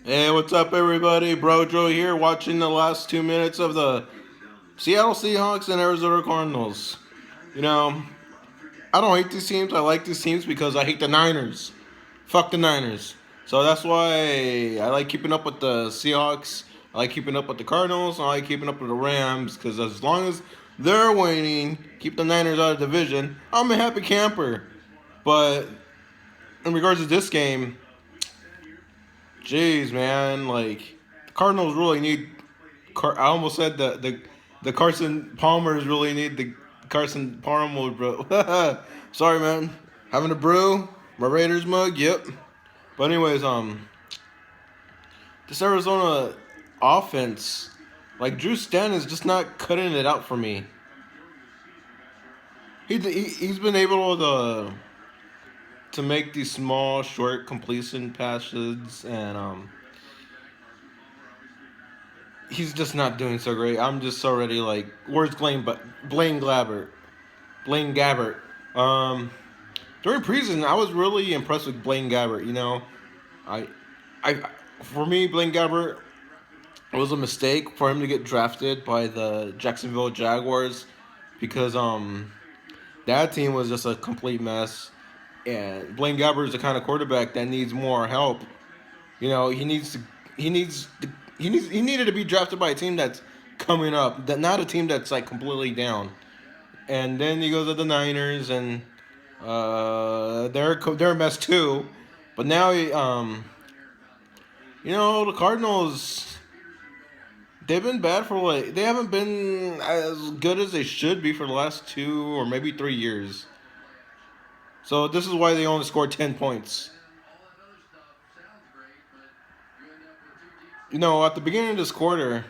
Hey, what's up, everybody? Brojo here, watching the last 2 minutes of the Seattle Seahawks and Arizona Cardinals. You know, I don't hate these teams. I like these teams because I hate the Niners. Fuck the Niners. So that's why I like keeping up with the Seahawks. I like keeping up with the Cardinals. I like keeping up with the Rams because as long as they're winning, keep the Niners out of the division, I'm a happy camper. But in regards to this game, jeez, man, like the Cardinals really need. I almost said the Carson Palmers really need the Carson Palmer, bro. Sorry, man. Having a brew, my Raiders mug. Yep. But anyways, this Arizona offense, like Drew Stanton is just not cutting it out for me. He's been able to make these small, short completion passes, and he's just not doing so great. I'm just already like, where's Blaine Gabbert? Blaine Gabbert. Um, During preseason, I was really impressed with Blaine Gabbert. I, I, for me, Blaine Gabbert, it was a mistake for him to get drafted by the Jacksonville Jaguars because that team was just a complete mess. And Blaine Gabbert is the kind of quarterback that needs more help. He needs to he needs to, he needed to be drafted by a team that's coming up, that not a team that's like completely down. And then he goes to the Niners, and they're a mess too. But now the Cardinals, they've been bad for like they haven't been as good as they should be for the last 2 or maybe 3 years. So this is why they only scored 10 points. At the beginning of this quarter,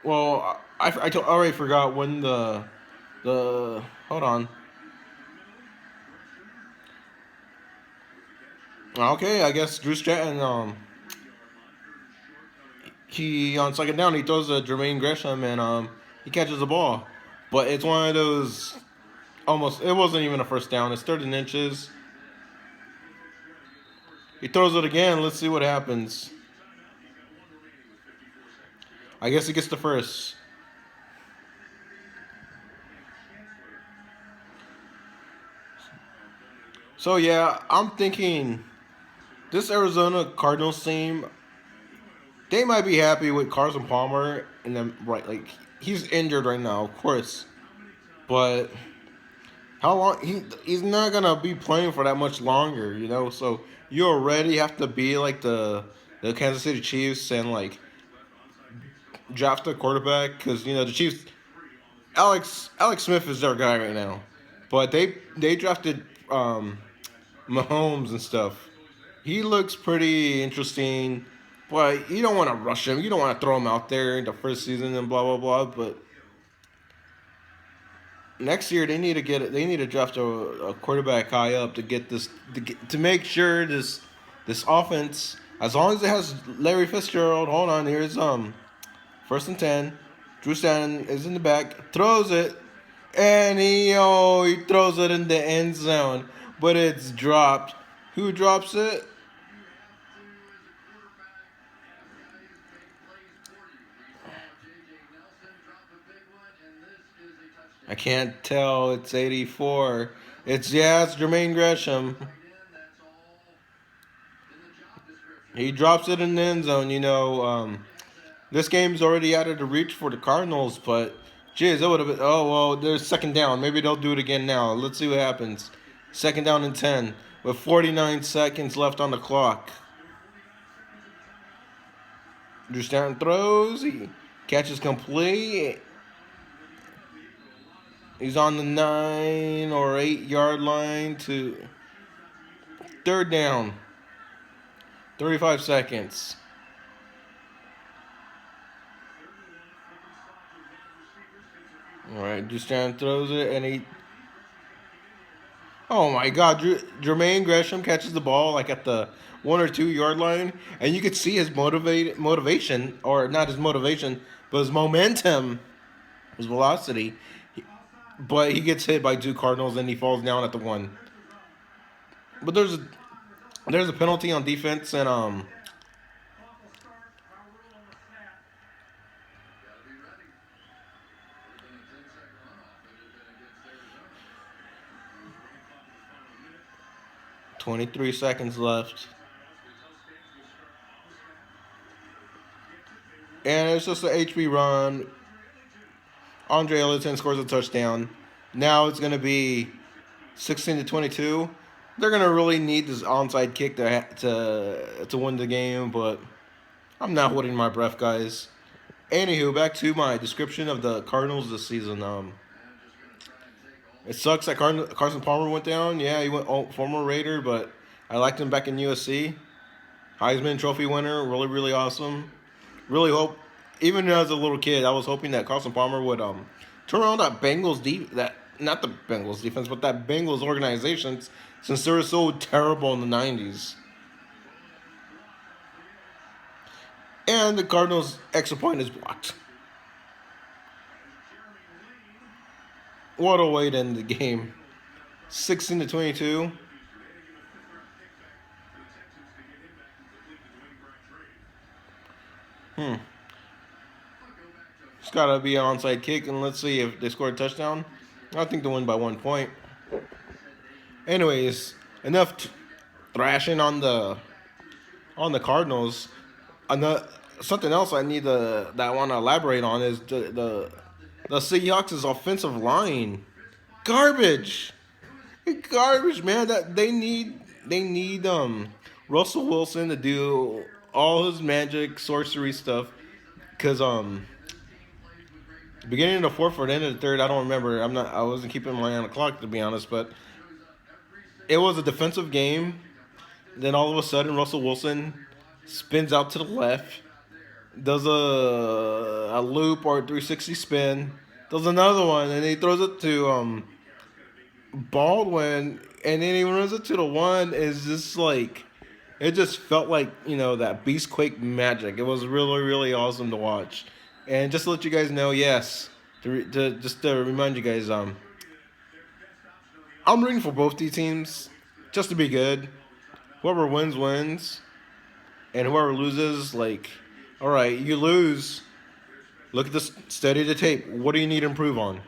well, I already forgot when the hold on. Okay, I guess Drew Stratton he on second down he throws a Jermaine Gresham, and he catches the ball, but it's one of those almost it wasn't even a first down. It's 13 inches. He throws it again. Let's see what happens. I guess he gets the first. So yeah, I'm thinking this Arizona Cardinals team, they might be happy with Carson Palmer and then right like he's injured right now, of course, but how long he's not gonna be playing for that much longer, So you already have to be like the Kansas City Chiefs and like draft a quarterback because the Chiefs. Alex Smith is their guy right now, but they drafted Mahomes and stuff. He looks pretty interesting, but you don't want to rush him. You don't want to throw him out there in the first season and blah blah blah. But next year they need to get it. They need to draft a quarterback high up to get this to make sure this offense, as long as it has Larry Fitzgerald. Hold on, here's first and 10. Drew Stanton is in the back, throws it, and he throws it in the end zone, but it's dropped. Who drops it? I can't tell. It's 84. It's Jermaine Gresham. He drops it in the end zone. This game's already out of the reach for the Cardinals, but geez, that would have been. Oh well, there's second down. Maybe they'll do it again now. Let's see what happens. Second down and 10 with 49 seconds left on the clock. Drew Stanton throws. He catches complete. He's on the 9 or 8 yard line to third down. 35 seconds. All right, Dustin throws it, and he. Oh my God, Jermaine Gresham catches the ball like at the 1 or 2 yard line, and you could see his motivation, or not his motivation, but his momentum, his velocity. But he gets hit by two Cardinals, and he falls down at the 1. But there's a penalty on defense, and 23 seconds left. And it's just an HB run. Andre Ellington scores a touchdown. Now it's going to be 16-22. They're going to really need this onside kick to win the game, but I'm not holding my breath, guys. Anywho, back to my description of the Cardinals this season. It sucks that Carson Palmer went down. Yeah, he went former Raider, but I liked him back in USC. Heisman Trophy winner, really, really awesome. Really hope, even as a little kid, I was hoping that Carson Palmer would turn around that not the Bengals defense, but that Bengals organization, since they were so terrible in the '90s. And the Cardinals' extra point is blocked. What a way to end the game. 16-22. It's got to be an onside kick, and let's see if they score a touchdown. I think they win by 1 point. Anyways, enough thrashing on the Cardinals. Something else that I want to elaborate on is the Seahawks' offensive line. Garbage, man. That they need Russell Wilson to do all his magic sorcery stuff, because beginning of the fourth or the end of the third, I don't remember. I wasn't keeping my eye on the clock, to be honest, but it was a defensive game. Then all of a sudden, Russell Wilson spins out to the left, does a loop or a 360 spin, does another one, and he throws it to Baldwin, and then he runs it to the one. Is just like, it just felt like, that Beastquake magic. It was really, really awesome to watch. And just to let you guys know, yes, just to remind you guys, I'm rooting for both these teams just to be good. Whoever wins, wins. And whoever loses, all right, you lose. Look at this, study the tape. What do you need to improve on?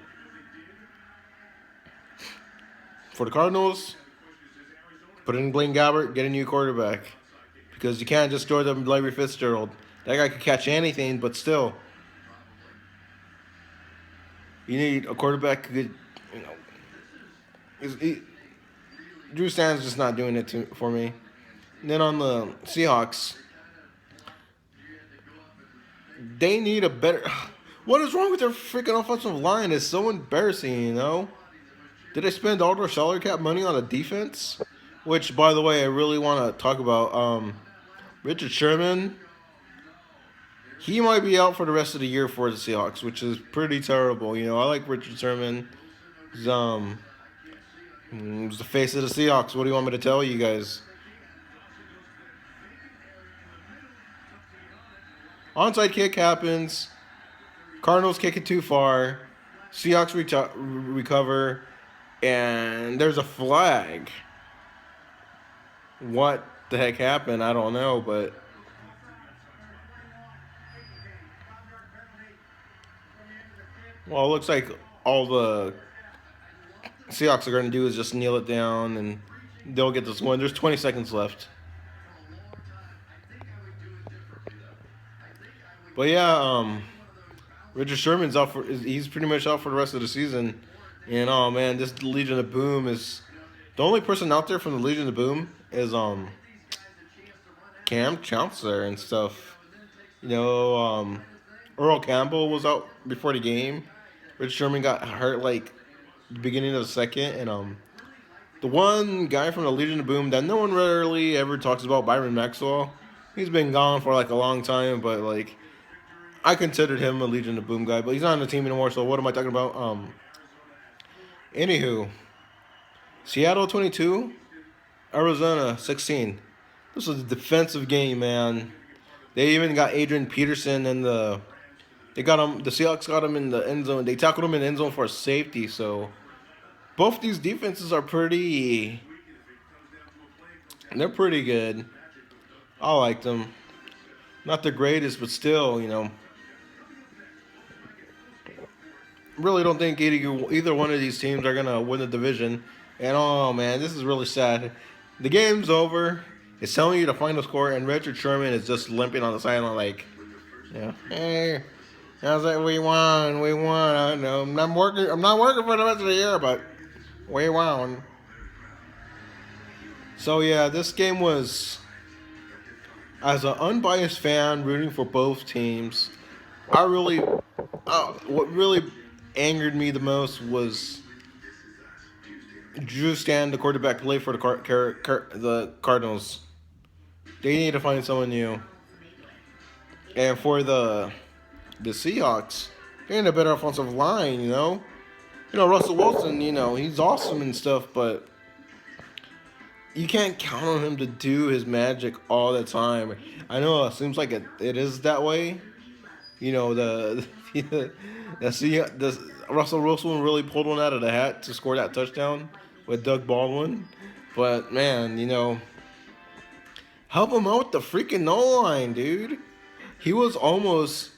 For the Cardinals, put in Blaine Gabbert, get a new quarterback. Because you can't just throw them Larry Fitzgerald. That guy could catch anything, but still. You need a quarterback who could, Drew Stanton's just not doing it for me. And then on the Seahawks, they need a better. What is wrong with their freaking offensive line? It's so embarrassing, Did they spend all their salary cap money on a defense? Which, by the way, I really want to talk about. Richard Sherman. He might be out for the rest of the year for the Seahawks, which is pretty terrible. I like Richard Sherman. He's the face of the Seahawks. What do you want me to tell you guys? Onside kick happens. Cardinals kick it too far. Seahawks recover. And there's a flag. What the heck happened? I don't know, but well, it looks like all the Seahawks are going to do is just kneel it down, and they'll get this one. There's 20 seconds left. But yeah, Richard Sherman's out he's pretty much out for the rest of the season. And oh man, this Legion of Boom is the only person out there from the Legion of Boom is Cam Chancellor and stuff. Earl Campbell was out before the game. Richard Sherman got hurt the beginning of the second, and the one guy from the Legion of Boom that no one really ever talks about, Byron Maxwell. He's been gone for a long time, but I considered him a Legion of Boom guy, but he's not on the team anymore. So what am I talking about? Anywho, Seattle 22, Arizona 16. This was a defensive game, man. They even got Adrian Peterson in they got him. The Seahawks got him in the end zone. They tackled him in the end zone for a safety. So both these defenses are they're pretty good. I like them. Not the greatest, but still, really don't think either one of these teams are gonna win the division. And oh man, this is really sad. The game's over. It's telling you the final score, and Richard Sherman is just limping on the sideline, like, hey, I was like, we won, we won. I know I'm not working for the rest of the year, but we won. So yeah, this game was, as an unbiased fan rooting for both teams, I really, what really angered me the most was Drew Stan, the quarterback, play for the Cardinals. They need to find someone new. And for the Seahawks, they need a better offensive line. Russell Wilson. He's awesome and stuff, but you can't count on him to do his magic all the time. I know it seems like it is that way. The Russell Wilson really pulled one out of the hat to score that touchdown with Doug Baldwin, but man, help him out with the freaking no line, dude. He was almost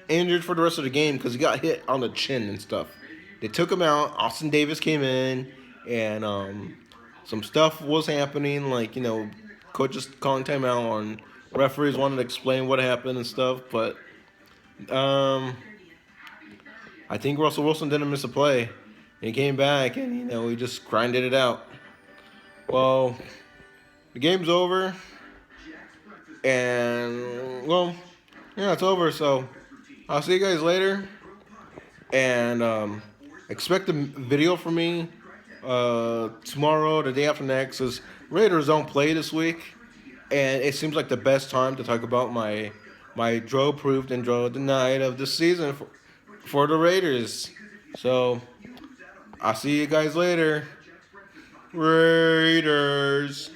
injured for the rest of the game because he got hit on the chin and stuff. They took him out. Austin Davis came in, and some stuff was happening, like coaches calling timeout, and referees wanted to explain what happened and stuff. But I think Russell Wilson didn't miss a play. And he came back, and he just grinded it out. Well, the game's over, and well, yeah, it's over. So I'll see you guys later, and expect a video from me tomorrow, the day after next. As Raiders don't play this week, and it seems like the best time to talk about my draw proved and draw denied of the season for the Raiders. So I'll see you guys later, Raiders.